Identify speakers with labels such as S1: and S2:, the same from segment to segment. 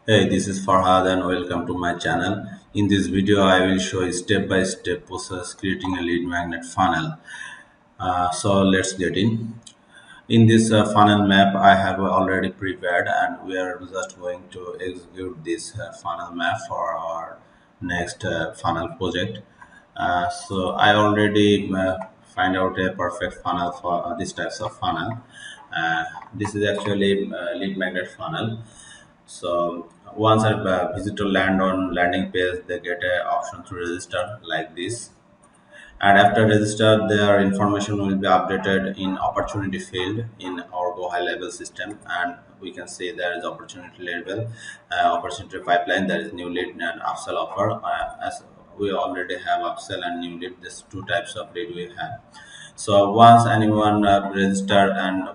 S1: Hey, this is Farhad and welcome to my channel. In this video, I will show a step-by-step process creating a lead magnet funnel. So let's get in. In this funnel map, I have already prepared and we are just going to execute this funnel map for our next funnel project. So I already find out a perfect funnel for these types of funnel. Uh, this is actually lead magnet funnel. So once a visitor land on landing page, they get a option to register like this. And after register, their information will be updated in opportunity field in our GoHighLevel system. And we can see there is opportunity level, opportunity pipeline, there is new lead and upsell offer. As we already have upsell and new lead, these two types of lead we have. So once anyone register and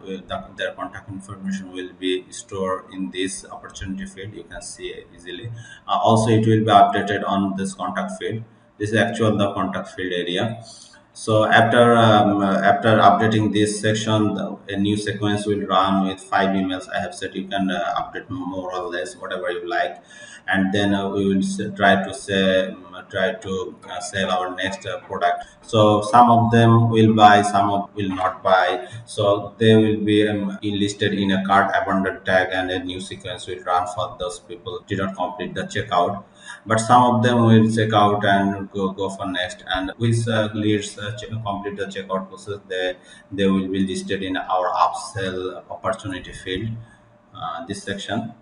S1: their contact information will be stored in this opportunity field, you can see it easily. Also, it will be updated on this contact field. This is actual the contact field area. So after updating this section, a new sequence will run with 5 emails. I have said you can update more or less whatever you like, and then we will try to sell our next product. So some of them will buy, some of will not buy. So they will be listed in a cart abandoned tag, and a new sequence will run for those people who did not complete the checkout. But some of them will check out and go for next, and which leads complete the checkout process, they will be listed in our upsell opportunity field, this section.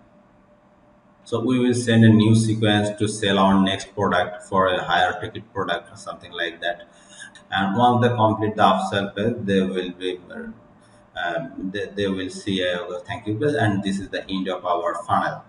S1: So we will send a new sequence to sell our next product for a higher ticket product or something like that. And once they complete the upsell page, they will be they will see a thank you page, and this is the end of our funnel.